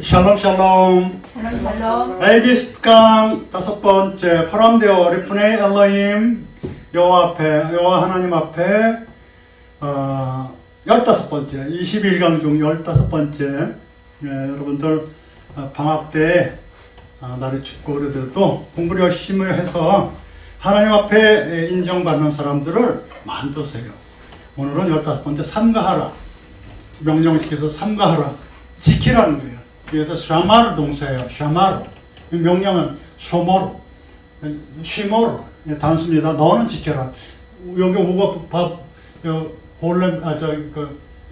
샬롬 샬롬. 샬롬. ABS 강 5번째 포럼데오 리프네 엘로힘 여호와 하나님 앞에 15번째 21강 중 15번째 여러분들 방학 때 날이 춥고 그래도 공부를 열심히 해서 하나님 앞에 인정받는 사람들을 만드세요. 오늘은 15번째 삼가하라, 명령시켜서 삼가하라, 지키라는 거예요. 그래서 샤마르 동사예요. 샤마르. 명령은 쇼모르, 쉬모르 단수입니다. 너는 지켜라. 여기 오고 볼렘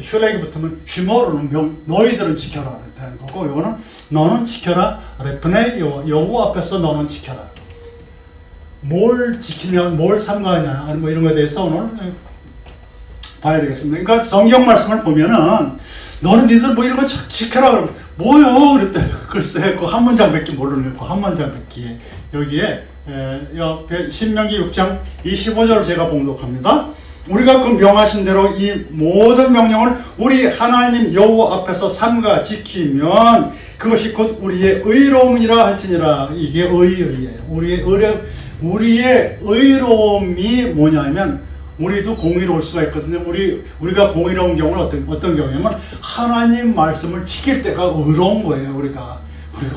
슐렉이 붙으면 쉬모르는 너희들은 지켜라 되는 거고, 이거는 너는 지켜라. 레프네 여호와 앞에서 너는 지켜라. 뭘 지키냐, 뭘 삼가하냐, 아니 뭐 이런 거에 대해서 오늘 봐야 되겠습니다. 그러니까 성경 말씀을 보면은 너는 니들 뭐 이런 거 지켜라 그러면 뭐요? 그랬대. 글쎄, 그 한 문장밖에 모르는 거, 한 문장밖에. 여기에 신명기 6장 25절 제가 봉독합니다. 우리가 그 명하신 대로 이 모든 명령을 우리 하나님 여호와 앞에서 삼가 지키면 그것이 곧 우리의 의로움이라 할지니라. 이게 의예요. 우리의 의로움이 뭐냐면, 우리도 공의로울 수가 있거든요. 우리가 공의로운 경우는 어떤 경우냐면, 하나님 말씀을 지킬 때가 의로운 거예요. 우리가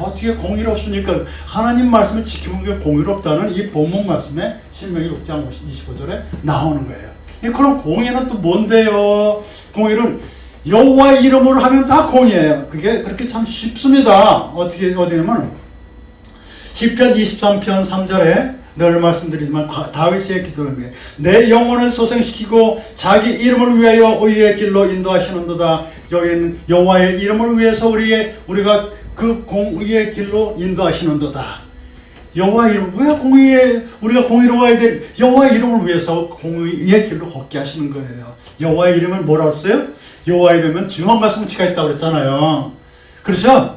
어떻게 공의롭습니까? 하나님 말씀을 지키는 게 공의롭다는 이 본문 말씀에 신명기 6장 25절에 나오는 거예요. 그럼 공의는 또 뭔데요? 공의는 여호와의 이름으로 하면 다 공의예요. 그게 그렇게 참 쉽습니다. 어디냐면 시편 23편 3절에 늘 말씀드리지만 다윗의 기도는 거예요. 내 영혼을 소생시키고 자기 이름을 위하여 의의 길로 인도하시는도다. 여기는 여호와의 이름을 위해서 우리가 그 공의의 길로 인도하시는도다. 여호와의 이름, 왜 우리가 공의로워야 돼? 여호와의 이름을 위해서 공의의 길로 걷게 하시는 거예요. 여호와의 이름은 뭐라고 했어요? 여호와의 이름은 증언과 성취가 있다고 그랬잖아요. 그렇죠?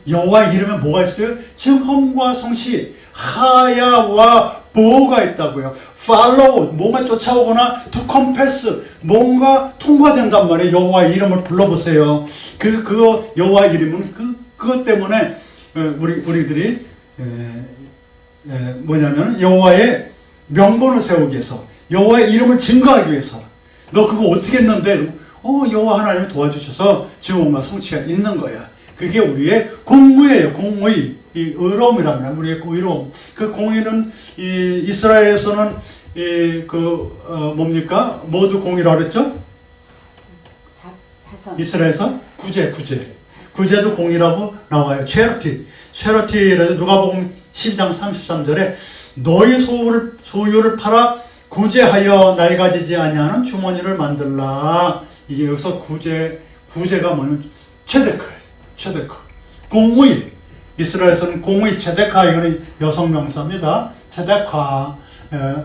여호와의 이름에 뭐가 있어요? 증언과 성취, 하야와 보호가 있다고요. follow, 뭔가 쫓아오거나 to confess, 뭔가 통과된단 말이에요. 여호와의 이름을 불러보세요. 그 여호와의 이름은 그것 때문에 우리들이 뭐냐면 여호와의 명분을 세우기 위해서, 여호와의 이름을 증거하기 위해서. 너 그거 어떻게 했는데? 여호와 하나님이 도와주셔서 증언과 성취가 있는 거야. 그게 우리의 공의예요. 공의. 이 의로움이랍니다. 우리의 의로움. 그 공의는 이스라엘에서는 뭡니까? 모두 공의라고 그랬죠? 이스라엘에서 구제도 공의라고 나와요. 체러티라도 누가복음 10장 33절에 너희 소유를 팔아 구제하여 낡아지지 아니하는 주머니를 만들라. 이게 여기서 구제가 뭐냐면 체데크. 공의. 이스라엘에서는 공의 체데카, 이거는 여성 명사입니다.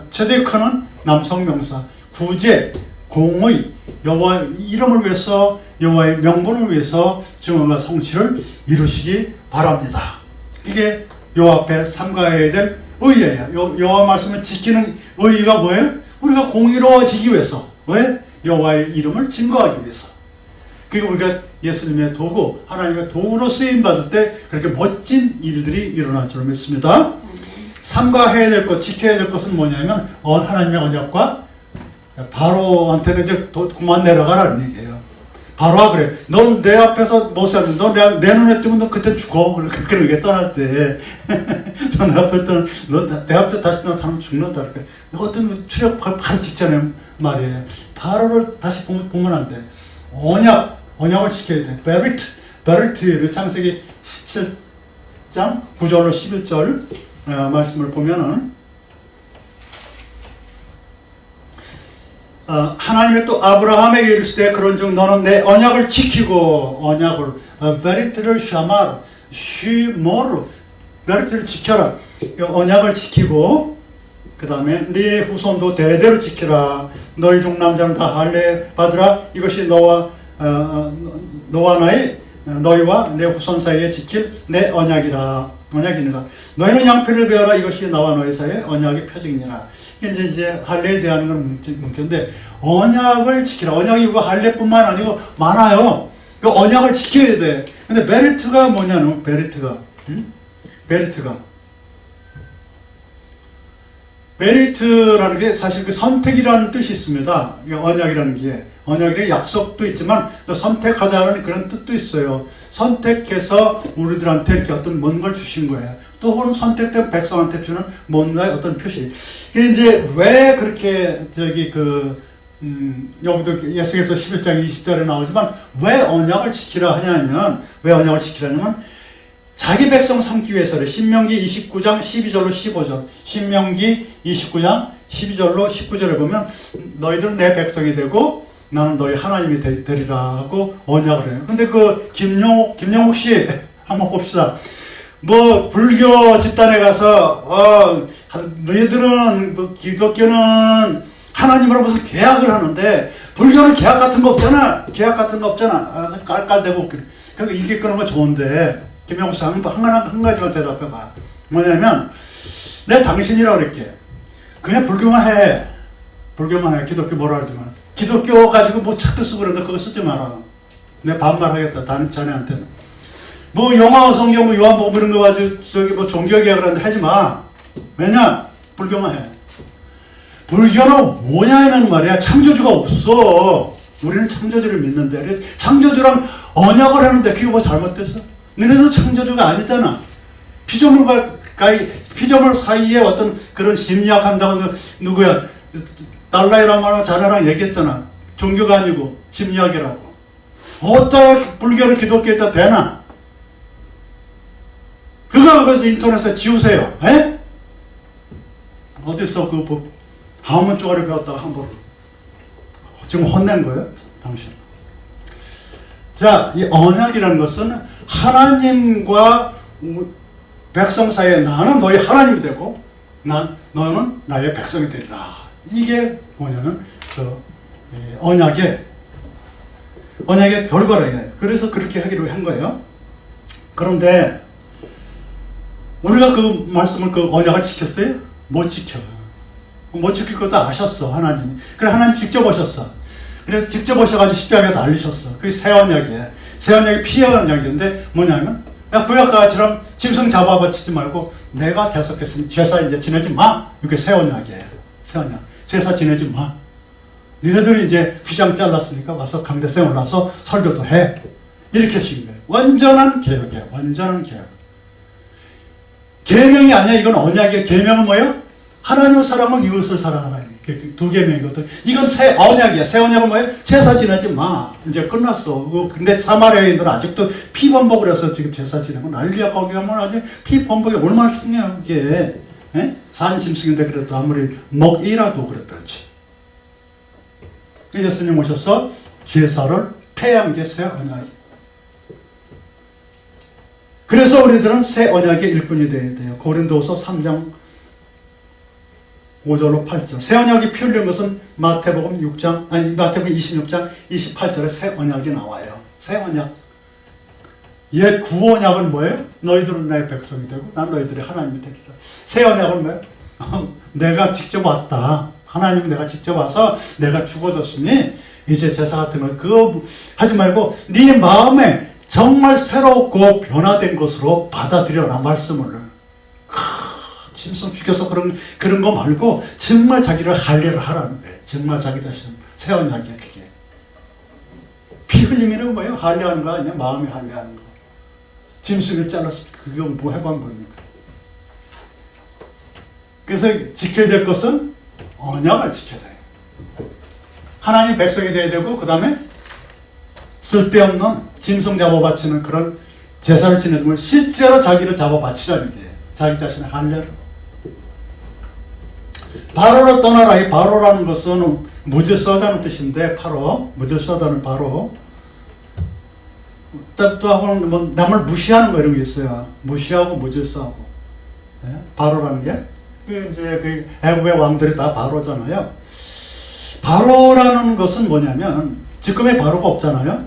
체데크는 남성 명사. 구제, 공의, 여호와의 이름을 위해서, 여호와의 명분을 위해서 증언과 성취를 이루시기 바랍니다. 이게 여호와 앞에 삼가해야 될 의예요. 여호와 말씀을 지키는 의의가 뭐예요? 우리가 공의로워지기 위해서. 왜? 여호와의 이름을 증거하기 위해서. 그리고 우리가 예수님의 도구, 하나님의 도구로 쓰임받을 때 그렇게 멋진 일들이 일어날 줄 믿습니다. 삼가해야 될 것, 지켜야 될 것은 뭐냐면 하나님의 언약과 바로한테는 이제 그만 내려가라는 얘기예요. 바로가 그래. 넌 내 앞에서 못 사는, 너 내 눈에 뜨면 너 그때 죽어. 그렇게 떠날 때. 너 내 앞에 다시 나타나면 죽는다. 이렇게. 어떤 출애굽 바로 직전에 말이에요. 바로를 다시 보면 안 돼. 언약을 지켜야 돼. 베르트를 창세기 17장 9절로 11절 말씀을 보면은 하나님이 또 아브라함에게 이르실 때 그런즉 너는 내 언약을 지키고, 베르트를 샤마르 쉬모르, 베르트를 지켜라. 언약을 지키고, 그 다음에 네 후손도 대대로 지키라. 너희 중 남자는 다 할례 받으라. 이것이 너와 너희와 내 후손 사이에 지킬 내 언약이니라. 너희는 양피를 베어라. 이것이 나와 너희 사이의 언약의 표징이니라. 이제 할례에 대한 건 문제인데, 언약을 지키라. 언약이 이거 할례뿐만 아니고 많아요. 그 언약을 지켜야 돼. 근데 베리트가 뭐냐면, 베리트가. 응? 베리트라는 게 사실 그 선택이라는 뜻이 있습니다. 언약이라는 게. 언약의 약속도 있지만 또 선택하다는 그런 뜻도 있어요. 선택해서 우리들한테 이렇게 어떤 뭔가를 주신 거예요. 또 혹은 선택된 백성한테 주는 뭔가의 어떤 표시. 이게 이제 왜 그렇게 여기도 예수께서 11장 20절에 나오지만 왜 언약을 지키라 하냐면, 왜 언약을 지키라냐면 자기 백성 삼기 위해서를. 신명기 29장 12절로 15절, 신명기 29장 12절로 19절에 보면 너희들은 내 백성이 되고 나는 너희 하나님이 되리라 하고 언약을 해요. 근데 그 김용욱 씨 한번 봅시다. 뭐 불교 집단에 가서 너희들은 뭐 기독교는 하나님으로 무슨 계약을 하는데 불교는 계약 같은 거 없잖아. 깔깔대고 그러니까 이게 끄는 거 좋은데 김용욱 씨 한 가지만 대답해봐. 뭐냐면 내가 당신이라고 그럴게. 그냥 불교만 해. 기독교 뭐라 하지만 기독교 가지고 뭐 책도 쓰고 그러는데 그거 쓰지 마라. 내가 반말하겠다. 자네한테는. 뭐 영화 성경 뭐 요한복음 이런 거 가지고 뭐 종교개혁을 하는데 하지 마. 왜냐? 불교만 해. 불교는 뭐냐면 말이야. 창조주가 없어. 우리는 창조주를 믿는데 창조주랑 언약을 하는데 그게 뭐 잘못됐어? 너네도 창조주가 아니잖아. 피조물 사이에 어떤 그런 심리학 한다고 누구야? 달라이라마나 자네랑 얘기했잖아. 종교가 아니고 심리학이라고. 어디다 불교를 기독교에다 대나? 그래서 인터넷에 지우세요. 에? 어디서 하문 쪼가리 배웠다가 함부로. 지금 혼낸 거예요? 당신. 자, 이 언약이라는 것은 하나님과 백성 사이에 나는 너희 하나님이 되고 너는 나의 백성이 되리라. 이게 뭐냐면 언약의 결과라. 그래서 그렇게 하기로 한 거예요. 그런데 우리가 그 말씀을 그 언약을 지켰어요? 못 지켜. 못 지킬 것도 아셨어, 하나님이. 그래 하나님 직접 오셨어. 그래서 직접 오셔가지고 십자가에서 알리셨어. 그게 새 언약이에요. 새 언약이 피의 언약인데 뭐냐면 구약가처럼 짐승 잡아 바치지 말고 내가 대속했으니 제사 이제 지내지 마. 이게 새 언약이에요. 새 언약. 제사 지내지 마. 니네들이 이제 휘장 잘랐으니까 와서 강대상에 올라서 설교도 해. 이렇게 하신 거예요. 완전한 개혁이에요. 완전한 개혁. 계명이 아니야. 이건 언약이에요. 계명은 뭐예요? 하나님을 사랑하고 이웃을 사랑하라. 두 계명이거든. 이건 새 언약이야. 새 언약은 뭐예요? 제사 지내지 마. 이제 끝났어. 근데 사마리아인들은 아직도 피 번복을 해서 지금 제사 지내고 난리야. 거기 가면 아직 피 번복이 얼마나 중요해. 그게. 산짐승인데 그래도 아무리 먹이라도 그랬던지. 예수님 오셔서 제사를 폐한 게 새 언약이에요. 그래서 우리들은 새 언약의 일꾼이 되어야 돼요. 고린도서 3장 5절로 8절. 새 언약이 피 흘린 것은 마태복음 26장 28절에 새 언약이 나와요. 새 언약. 옛 구언약은 뭐예요? 너희들은 나의 백성이 되고 난 너희들의 하나님이 되리라. 새 언약은 뭐예요? 내가 직접 왔다. 하나님이 내가 직접 와서 내가 죽어줬으니 이제 제사 같은 걸 그거 하지 말고 네 마음에 정말 새롭고 변화된 것으로 받아들여라. 말씀을. 짐승 죽여서 그런 거 말고 정말 자기를 할례를 하라는 거예요. 정말 자기 자신 새 언약이야. 그게 피 흘리면 뭐예요? 할례하는 거 아니야? 마음이 할례하는 거. 짐승을 잘라서 그건 뭐 해본 겁니까? 그래서 지켜야 될 것은 언약을 지켜야 돼요. 하나님 백성이 되어야 되고 그 다음에 쓸데없는 짐승 잡아 바치는 그런 제사를 지내면 실제로 자기를 잡아 바치자는 게 자기 자신의 할례를. 바로로 떠나라. 이 바로라는 것은 무질서하다는 뜻인데 무질서하다는 바로 또 하고는 뭐 남을 무시하는 거 이런 게 있어요. 무시하고 무질서하고. 바로라는 게 이제 그 애국의 왕들이 다 바로잖아요. 바로라는 것은 뭐냐면 지금의 바로가 없잖아요.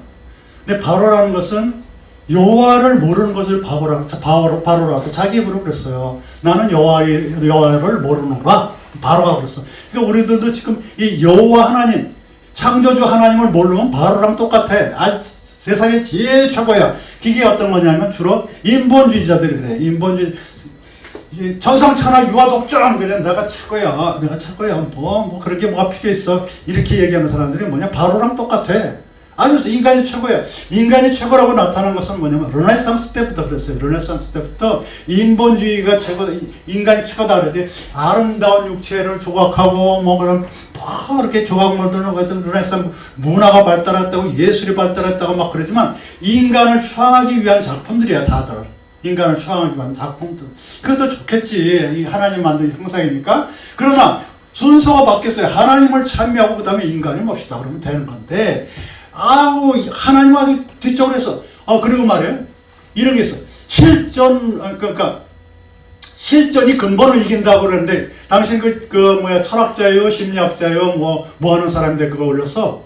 근데 바로라는 것은 여호와를 모르는 것을 바로라서 자기 입으로 그랬어요. 나는 여호와를 모르는가? 바로가 그랬어. 그러니까 우리들도 지금 이 여호와 하나님, 창조주 하나님을 모르면 바로랑 똑같아. 세상에 제일 최고야. 그게 어떤 거냐면 주로 인본주의자들이 그래. 인본주의 전상천하 유아독존 그래. 내가 최고야. 내가 최고야. 뭐 그렇게 뭐가 필요 있어. 이렇게 얘기하는 사람들이 뭐냐 바로랑 똑같아. 아주 인간이 최고야. 인간이 최고라고 나타난 것은 뭐냐면 르네상스 때부터 그랬어요. 르네상스 때부터 인본주의가 최고다. 인간이 최고다 그러지. 아름다운 육체를 조각하고 뭐 그런 뭐 이렇게 조각물들은 그래서 르네상스 문화가 발달했다고 예술이 발달했다고 막 그러지만 인간을 추앙하기 위한 작품들이야 다들. 인간을 추앙하기 위한 작품들. 그래도 좋겠지. 이 하나님 만든 형상이니까. 그러나 순서가 바뀌었어요. 하나님을 찬미하고 그 다음에 인간이 몹시다 그러면 되는 건데 아우 하나님 아주 뒤쪽으로 해서 그리고 말이에요 이런 게 있어. 실전 그러니까 실전이 근본을 이긴다고 그러는데 당신 그 뭐야 철학자요 심리학자요 뭐 하는 사람들 그거 올려서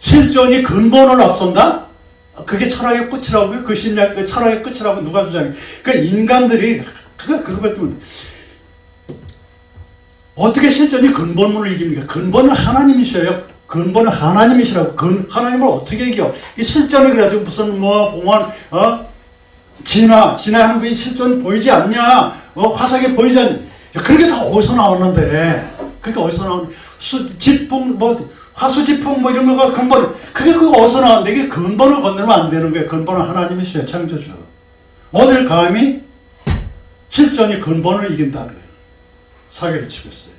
실전이 근본을 앞선다? 그게 철학의 끝이라고요? 그 심리학 그 철학의 끝이라고 누가 주장해? 그러니까 인간들이 그거 때문에 어떻게 실전이 근본을 이깁니까? 근본은 하나님이셔요. 근본은 하나님이시라고. 하나님을 어떻게 이겨? 실전이 그래가지고 무슨 공원 진화하는 게 실전 보이지 않냐? 화석이 보이지 않냐? 그렇게 다 어디서 나왔는데? 그게 어디서 나오는? 지풍 화수지풍 이런 거가 근본. 그게 어디서 나왔는데? 이게 근본을 건들면 안 되는 거예요. 근본은 하나님이시여 창조주. 어딜 감히 실전이 근본을 이긴다는 거예요. 사기를 치고 있어요.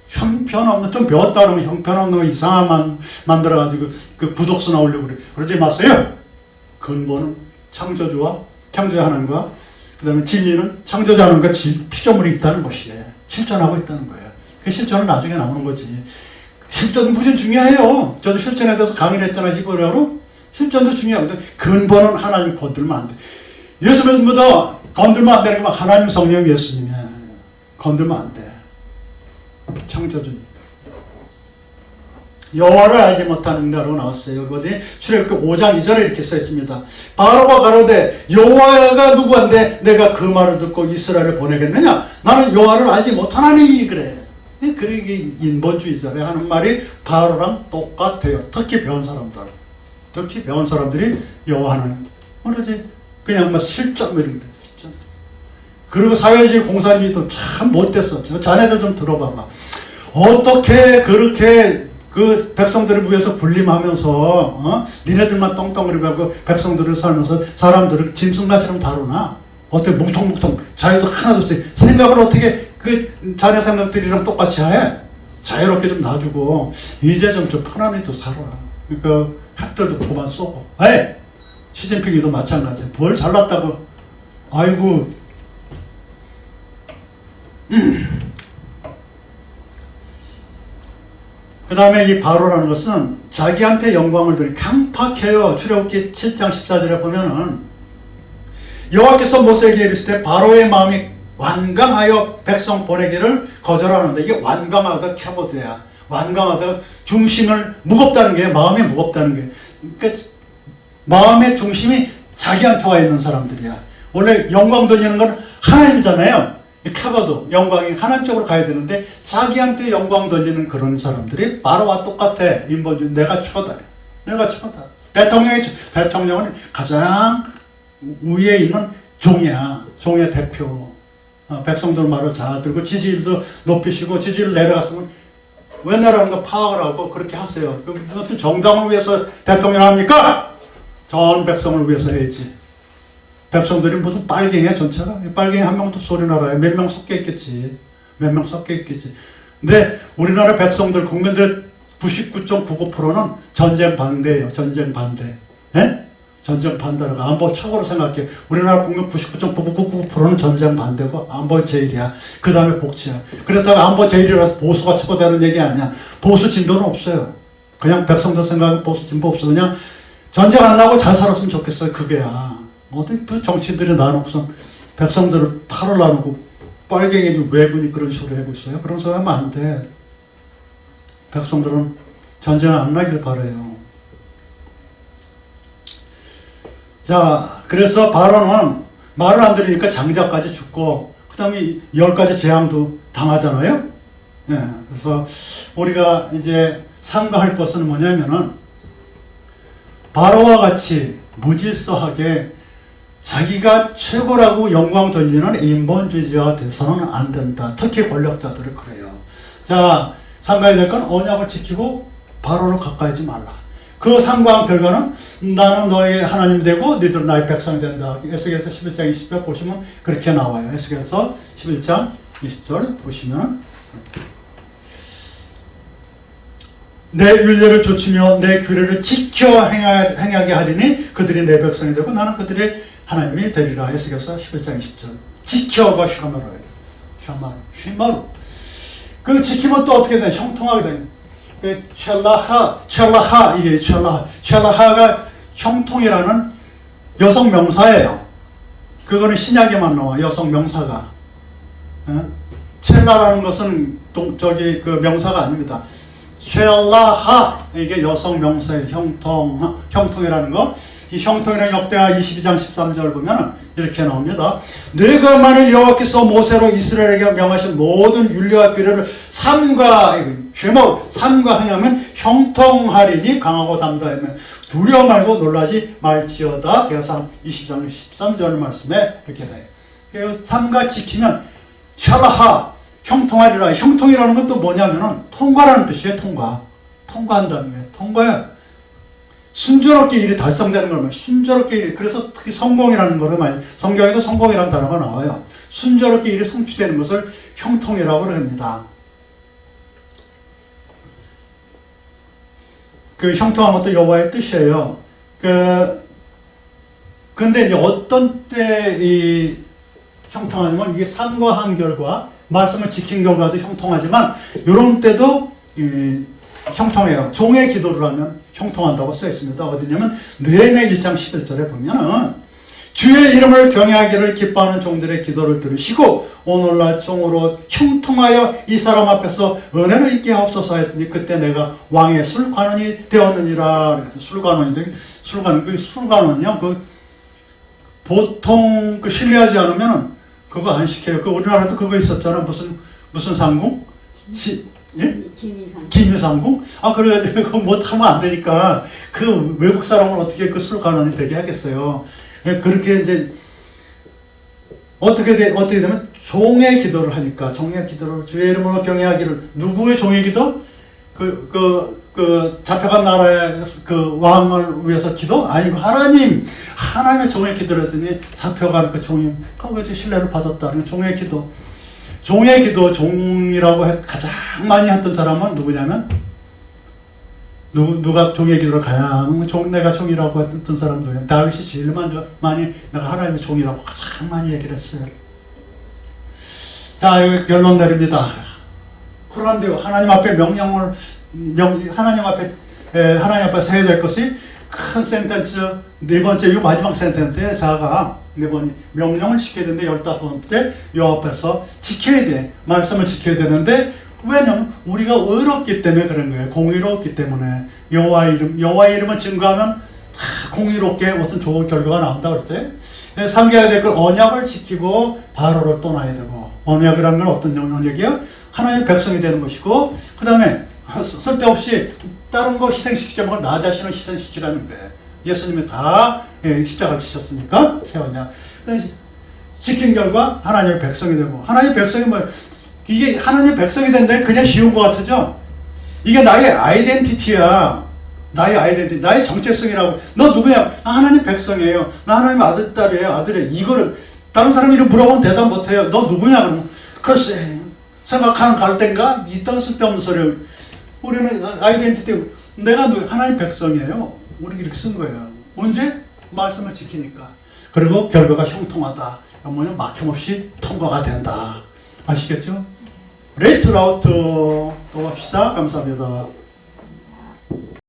형편없는, 좀 배웠다 그러면 형편없는 거 이상한 만들어가지고 그 부독수 나오려고 그래. 그러지 마세요. 근본은 창조주와 창조의 하나님과 그 다음에 진리는 창조자 하나님과 피조물이 있다는 것이에요. 실존하고 있다는 거예요. 그 실존은 나중에 나오는 거지. 실존은 무슨 중요해요. 저도 실존에 대해서 강의를 했잖아요. 히브리어로. 실존도 중요하거든. 근본은 하나님 건들면 안 돼. 예수 믿음보다 건들면 안 되는 건 하나님 성령 예수님이야. 건들면 안 돼. 창조주님. 여호와를 알지 못하는 자라고 나왔어요. 어디 출애굽기 5장 2절에 이렇게 써 있습니다. 바로가 가로되 여호와가 누구한데 내가 그 말을 듣고 이스라엘을 보내겠느냐? 나는 여호와를 알지 못하나니 그래. 그러기 인본주의자래 하는 말이 바로랑 똑같아요. 특히 배운 사람들. 특히 배운 사람들이 여호와 하나님. 그러지 그냥 막 실전 이런 거. 그리고 사회주의 공산주의도 참 못됐어. 자네들 좀 들어봐봐. 어떻게 그렇게 그 백성들을 위해서 군림하면서 니네들만 똥덩어리고 백성들을 살면서 사람들을 짐승같이럼 다루나? 어떻게 뭉텅뭉텅 자유도 하나도 없이 생각을 어떻게 그 자네 생각들이랑 똑같이 해? 자유롭게 좀 놔주고 이제 좀 편안히 또 살아. 그러니까 학들도 그만 쏘고. 에이! 시진핑이도 마찬가지야. 뭘 잘났다고. 아이고. 그 다음에 이 바로라는 것은 자기한테 영광을 드리 강팍해요. 출애굽기 7장 14절에 보면은 여호와께서 모세에게 이르시되 바로의 마음이 완강하여 백성 보내기를 거절하는데 이게 완강하다 캐보드야. 완강하다 중심을 무겁다는 게 마음이 무겁다는 게 그러니까 마음의 중심이 자기한테 와 있는 사람들이야. 원래 영광 돌리는 건 하나님이잖아요. 카바도 영광이 하나님 쪽으로 가야 되는데 자기한테 영광 돌리는 그런 사람들이 바로와 똑같아. 인본주의 내가 최고다. 내가 최고다. 대통령은 가장 위에 있는 종이야. 종의 대표. 백성들 말을 잘 들고 지지율도 높이시고 지지율 내려갔으면 왜 내려가는가 파악을 하고 그렇게 하세요. 그것도 정당을 위해서 대통령 합니까? 전 백성을 위해서 해야지. 백성들이 무슨 빨갱이야 전체가? 빨갱이 한 명도 소리 나라에 몇 명 섞여 있겠지. 몇 명 섞여 있겠지. 근데 우리나라 백성들 국민들의 99.99%는 전쟁 반대예요. 전쟁 반대. 예? 전쟁 반대라고 안보 최고로 생각해. 우리나라 국민 99.99%는 전쟁 반대고 안보 제일이야. 그 다음에 복지야. 그렇다고 안보 제일이라서 보수가 최고되는 얘기 아니야. 보수 진보는 없어요. 그냥 백성들 생각에 보수 진보 없어. 그냥 전쟁 안 나고 잘 살았으면 좋겠어요. 그게야. 어디 그 정치인들이 나눠서 백성들을 탈을 나누고 빨갱이 왜군이 그런 식으로 하고 있어요. 그런 소리 하면 안 돼. 백성들은 전쟁 안 나길 바라요. 자, 그래서 바로는 말을 안 들으니까 장자까지 죽고 그 다음에 10가지 재앙도 당하잖아요. 예, 그래서 우리가 이제 삼가할 것은 뭐냐면은 바로와 같이 무질서하게 자기가 최고라고 영광 돌리는 인본주의자가 돼서는 안 된다. 특히 권력자들은 그래요. 자, 삼가야 될 건 언약을 지키고 바로로 가까이지 말라. 그 삼가한 결과는 나는 너의 하나님이 되고 너희들은 나의 백성이 된다. 에스겔서 11장 20절 보시면 그렇게 나와요. 에스겔서 11장 20절 보시면 내 율례를 좇으며 내 규례를 지켜 행하게 하리니 그들이 내 백성이 되고 나는 그들의 하나님이 되리라. 에스겔서 11장 20절. 지켜가 쉬마루. 그 지키면 또 어떻게 되냐? 형통하게 되냐? 그 첼라하가 형통이라는 여성 명사예요. 그거는 신약에만 나와. 여성 명사가. 첼라라는 것은 그 명사가 아닙니다. 첼라하 이게 여성 명사의 형통이라는 거. 이 형통이라는 역대하 22장 13절 보면 이렇게 나옵니다. 너희가 만일 여호와께서 모세로 이스라엘에게 명하신 모든 율례와 규례를 삼가하면 형통하리니 강하고 담대하며 두려워 말고 놀라지 말지어다. 대사상 20장 13절 말씀에 이렇게 돼요. 삼가 지키면 샬라하 형통하리라. 형통이라는 것도 뭐냐면은 통과라는 뜻이에요. 통과한다는 거예요. 통과야. 순조롭게 일이 달성되는 걸 말해요. 순조롭게 일이. 그래서 특히 성공이라는 거를 많이, 성경에도 성공이라는 단어가 나와요. 순조롭게 일이 성취되는 것을 형통이라고 합니다. 그 형통한 것도 여호와의 뜻이에요. 근데 이제 어떤 때 이 형통하냐면 이게 삼가한 결과, 말씀을 지킨 결과도 형통하지만 이런 때도 형통해요. 종의 기도를 하면 형통한다고 써 있습니다. 어디냐면 느헤미야 1장 11절에 보면은 주의 이름을 경외하기를 기뻐하는 종들의 기도를 들으시고 오늘날 종으로 형통하여 이 사람 앞에서 은혜를 있게 하옵소서 했더니 그때 내가 왕의 술관원이 되었느니라. 술관원은요, 보통 신뢰하지 않으면 그거 안 시켜요. 우리나라도 그거 있었잖아. 무슨 상궁? 예? 기미상궁? 그래가지고 그거 못하면 안 되니까 그 외국 사람은 어떻게 그 술관원이 되게 하겠어요. 그렇게 이제 어떻게 되면 종의 기도를 하니까, 종의 기도를 주의 이름으로 경외하기를. 누구의 종의 기도? 잡혀간 나라의 그 왕을 위해서 기도? 아니고 하나님의 종의 기도를 했더니 잡혀간 그 종이 거기서 신뢰를 받았다는 종의 기도. 종의 기도, 종이라고 가장 많이 했던 사람은 누구냐면, 누가 종의 기도를 가장 내가 종이라고 했던 사람 누구냐? 다윗이 제일 많이 내가 하나님의 종이라고 가장 많이 얘기를 했어요. 자, 여기 결론 내립니다. 그런데 하나님 앞에 하나님 앞에서 해야 될 것이 큰 센텐스, 네 번째, 이 마지막 센텐스의 4가 네 번이 명령을 지켜야 되는데 15번째 여호와 앞에서 지켜야 돼. 말씀을 지켜야 되는데, 왜냐면 우리가 의롭기 때문에 그런 거예요. 공의롭기 때문에. 여호와의 이름을 증거하면 다 공의롭게 어떤 좋은 결과가 나온다 그랬지. 삼가야 될 걸 언약을 지키고 바로를 떠나야 되고, 언약이라는 건 어떤 언약이에요? 하나님의 백성이 되는 것이고, 그 다음에 쓸데없이 다른 거 희생시키지 말고 나 자신을 희생시키라는 거예요. 예수님이 다 십자가를 지셨으니까 새 언약. 지킨 결과 하나님의 백성이 되고, 하나님의 백성이 이게 하나님의 백성이 된다는 게 그냥 쉬운 것 같죠? 이게 나의 아이덴티티야. 나의 정체성이라고. 너 누구야? 하나님 백성이에요. 나 하나님 아들, 딸이에요. 아들이에요. 이거를 다른 사람이 이름 물어보면 대답 못해요. 너 누구냐? 그러면 글쎄, 생각하는 갈대인가? 이딴 쓸데없는 소리를. 우리는 아이덴티티, 내가 하나님 백성이에요. 우리 이렇게 쓴 거예요. 언제? 말씀을 지키니까. 그리고 결과가 형통하다. 뭐냐? 막힘없이 통과가 된다. 아시겠죠? 레이트 라우트 또 합시다. 감사합니다.